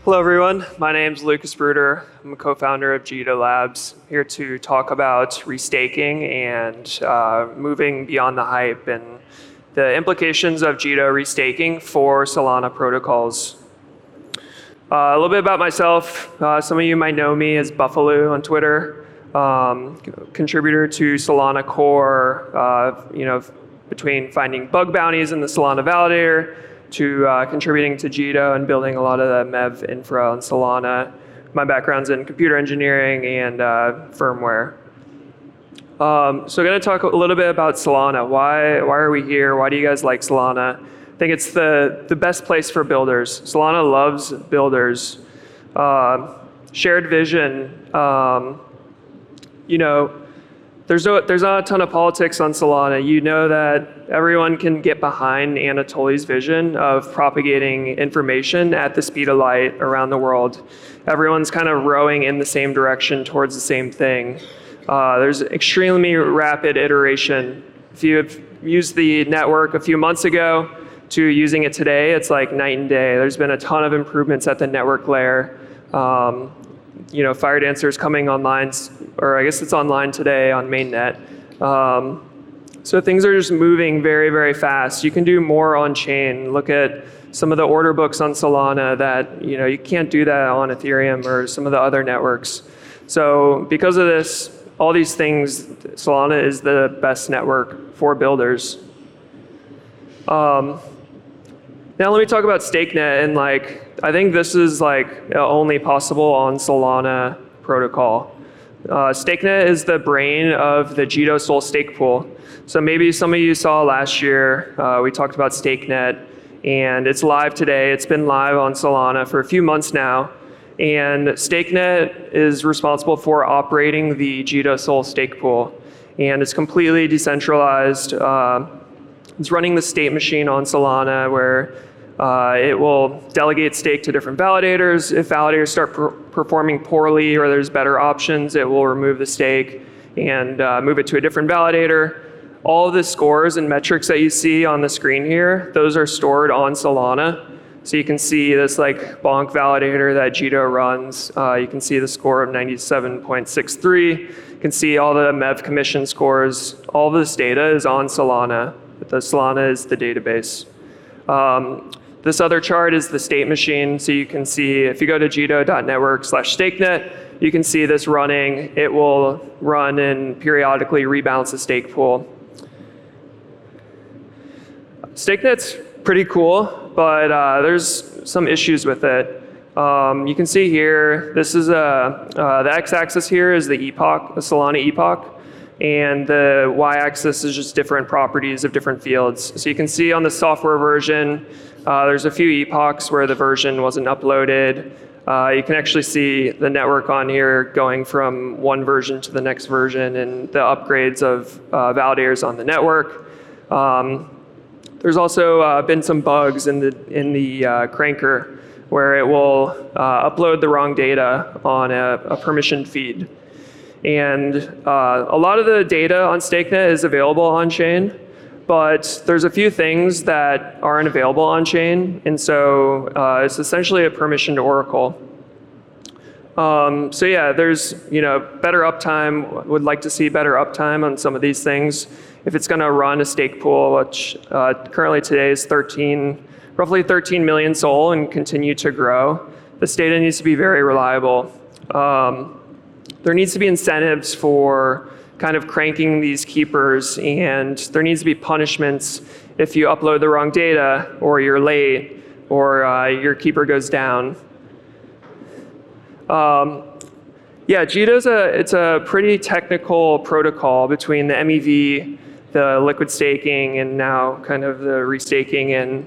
Hello, everyone. My name is Lucas Bruder. I'm a co-founder of Jito Labs, here to talk about restaking and moving beyond the hype and the implications of Jito restaking for Solana protocols. A little bit about myself. Some of you might know me as Buffalo on Twitter, contributor to Solana Core, between finding bug bounties in the Solana validator to contributing to Jito and building a lot of the MEV infra on Solana. My background's in computer engineering and firmware. So I'm going to talk a little bit about Solana. Why are we here? Why do you guys like Solana? I think it's the best place for builders. Solana loves builders. Shared vision. There's not a ton of politics on Solana. You know that everyone can get behind Anatoly's vision of propagating information at the speed of light around the world. Everyone's kind of rowing in the same direction towards the same thing. There's extremely rapid iteration. If you have used the network a few months ago to using it today, it's like night and day. There's been a ton of improvements at the network layer. Firedancer is coming online, or I guess it's online today on mainnet. So things are just moving very, very fast. You can do more on chain. Look at some of the order books on Solana that you can't do that on Ethereum or some of the other networks. So because of this, all these things, Solana is the best network for builders. Now let me talk about StakeNet, and I think this is only possible on Solana protocol. StakeNet is the brain of the Jito Sol stake pool. So maybe some of you saw last year, we talked about StakeNet, and it's live today. It's been live on Solana for a few months now. And StakeNet is responsible for operating the Jito Sol stake pool. And it's completely decentralized. It's running the state machine on Solana where it will delegate stake to different validators. If validators start performing poorly or there's better options, it will remove the stake and move it to a different validator. All of the scores and metrics that you see on the screen here, those are stored on Solana. So you can see this bonk validator that Jito runs. You can see the score of 97.63. You can see all the MEV commission scores. All of this data is on Solana. The Solana is the database. This other chart is the state machine. So you can see if you go to jito.network/stakenet, you can see this running. It will run and periodically rebalance the stake pool. StakeNet's pretty cool, but there's some issues with it. You can see here, this is the x-axis here is the epoch, the Solana epoch. And the y-axis is just different properties of different fields. So you can see on the software version, there's a few epochs where the version wasn't uploaded. You can actually see the network on here going from one version to the next version and the upgrades of validators on the network. There's also been some bugs in the cranker where it will upload the wrong data on a permissioned feed. And a lot of the data on StakeNet is available on-chain, but there's a few things that aren't available on-chain, and so it's essentially a permissioned oracle. So yeah, there's better uptime. Would like to see better uptime on some of these things. If it's going to run a stake pool, which currently today is roughly 13 million SOL and continue to grow, this data needs to be very reliable. There needs to be incentives for kind of cranking these keepers, and there needs to be punishments if you upload the wrong data or you're late or your keeper goes down. Yeah, Jito's it's a pretty technical protocol between the MEV, the liquid staking, and now kind of the restaking. And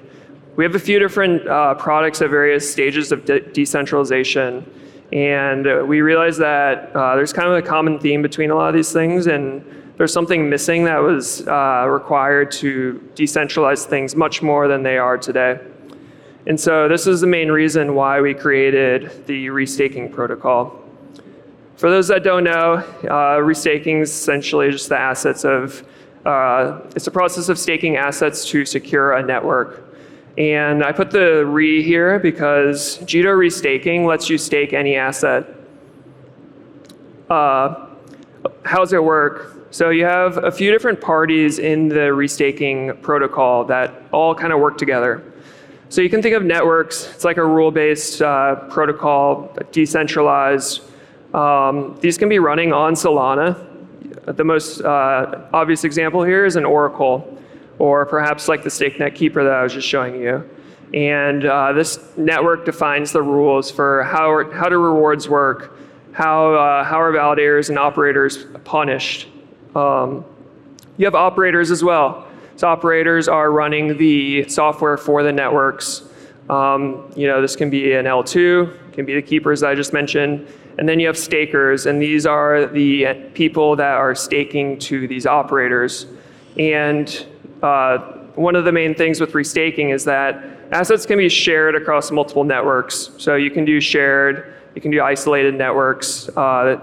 we have a few different products at various stages of decentralization. And we realized that there's kind of a common theme between a lot of these things, and there's something missing that was required to decentralize things much more than they are today. And so this is the main reason why we created the restaking protocol. For those that don't know, restaking is essentially just the assets of, it's a process of staking assets to secure a network. And I put the re here because Jito restaking lets you stake any asset. How does it work? So you have a few different parties in the restaking protocol that all kind of work together. So you can think of networks. It's like a rule-based protocol, decentralized. These can be running on Solana. The most obvious example here is an Oracle, or perhaps like the StakeNet Keeper that I was just showing you. And this network defines the rules for how do rewards work, how are validators and operators punished. You have operators as well. So operators are running the software for the networks. This can be an L2, can be the keepers that I just mentioned. And then you have stakers, and these are the people that are staking to these operators. And one of the main things with restaking is that assets can be shared across multiple networks. So you can do shared, you can do isolated networks. The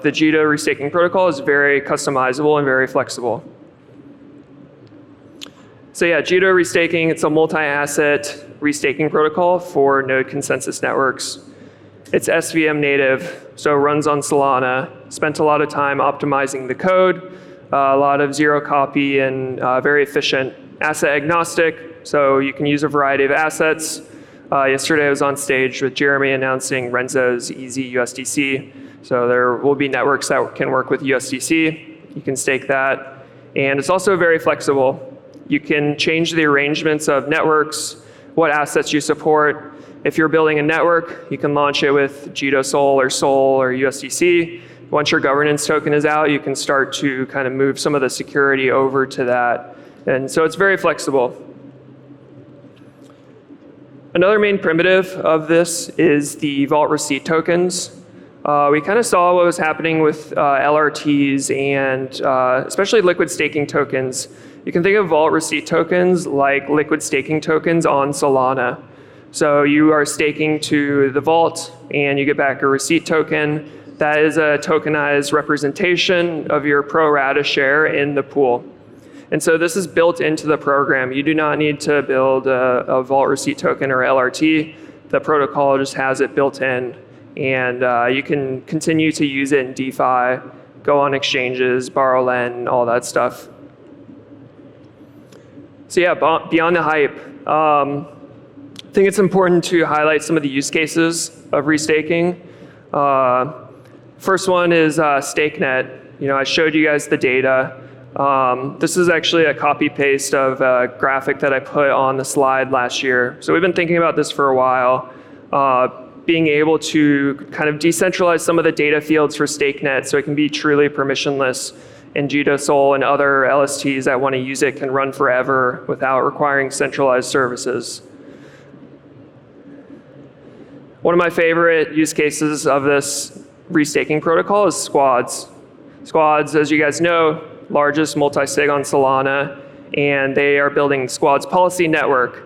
Jito restaking protocol is very customizable and very flexible. So yeah, Jito restaking, it's a multi-asset restaking protocol for node consensus networks. It's SVM native, so it runs on Solana. Spent a lot of time optimizing the code, a lot of zero copy and very efficient. Asset agnostic, so you can use a variety of assets. Yesterday I was on stage with Jeremy announcing Renzo's Easy USDC. So there will be networks that can work with USDC. You can stake that. And it's also very flexible. You can change the arrangements of networks, what assets you support. If you're building a network, you can launch it with Jito Sol or USDC. Once your governance token is out, you can start to kind of move some of the security over to that. And so it's very flexible. Another main primitive of this is the vault receipt tokens. We kind of saw what was happening with LRTs and especially liquid staking tokens. You can think of vault receipt tokens like liquid staking tokens on Solana. So you are staking to the vault and you get back a receipt token. That is a tokenized representation of your pro rata share in the pool. And so this is built into the program. You do not need to build a vault receipt token or LRT. The protocol just has it built in. And you can continue to use it in DeFi, go on exchanges, borrow, lend, all that stuff. So yeah, beyond the hype, I think it's important to highlight some of the use cases of restaking. First one is StakeNet. I showed you guys the data. This is actually a copy paste of a graphic that I put on the slide last year. So we've been thinking about this for a while. Being able to kind of decentralize some of the data fields for StakeNet so it can be truly permissionless, and Jito Sol and other LSTs that want to use it can run forever without requiring centralized services. One of my favorite use cases of this restaking protocol is squads. Squads, as you guys know, largest multi-sig on Solana, and they are building squads policy network.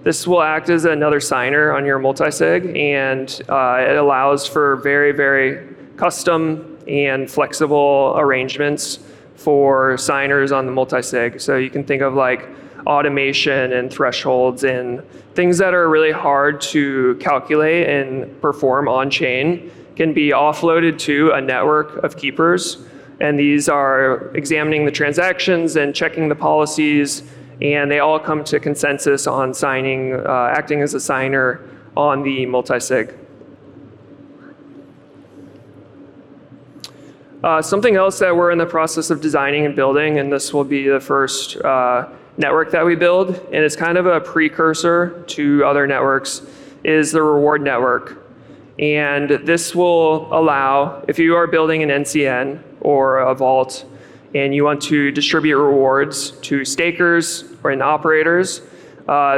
This will act as another signer on your multi-sig, and it allows for very, very custom and flexible arrangements for signers on the multi-sig. So you can think of like automation and thresholds and things that are really hard to calculate and perform on-chain can be offloaded to a network of keepers. And these are examining the transactions and checking the policies, and they all come to consensus on signing, acting as a signer on the multi-sig. Something else that we're in the process of designing and building, and this will be the first network that we build, and it's kind of a precursor to other networks, is the reward network. And this will allow, if you are building an NCN or a vault, and you want to distribute rewards to stakers or in operators,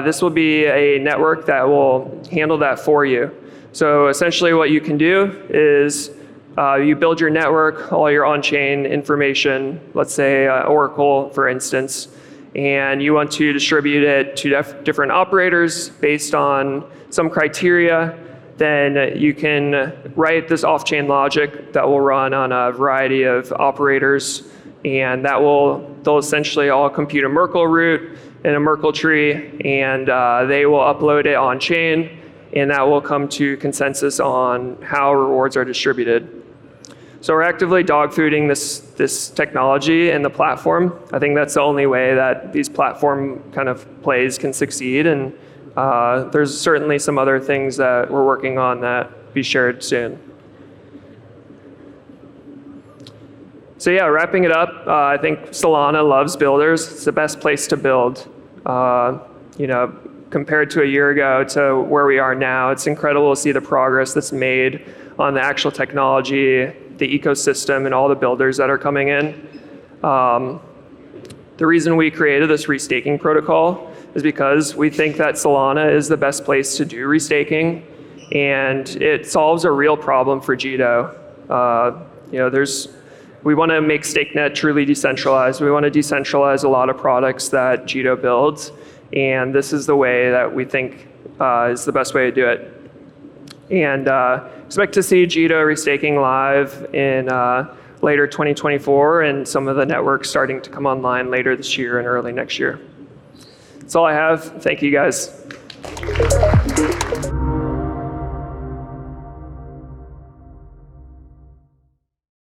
this will be a network that will handle that for you. So essentially what you can do is you build your network, all your on-chain information, let's say Oracle, for instance, and you want to distribute it to different operators based on some criteria. Then you can write this off-chain logic that will run on a variety of operators, and that will They'll essentially all compute a Merkle root and a Merkle tree, and they will upload it on chain, and that will come to consensus on how rewards are distributed. So we're actively dogfooding this technology and the platform. I think that's the only way that these platform kind of plays can succeed, and there's certainly some other things that we're working on that be shared soon. So yeah, wrapping it up, I think Solana loves builders. It's the best place to build. Compared to a year ago to where we are now, it's incredible to see the progress that's made on the actual technology, the ecosystem, and all the builders that are coming in. The reason we created this restaking protocol is because we think that Solana is the best place to do restaking, and it solves a real problem for Jito. We want to make StakeNet truly decentralized. We want to decentralize a lot of products that Jito builds, and this is the way that we think is the best way to do it. And expect to see Jito restaking live in later 2024, and some of the networks starting to come online later this year and early next year. That's all I have. Thank you, guys.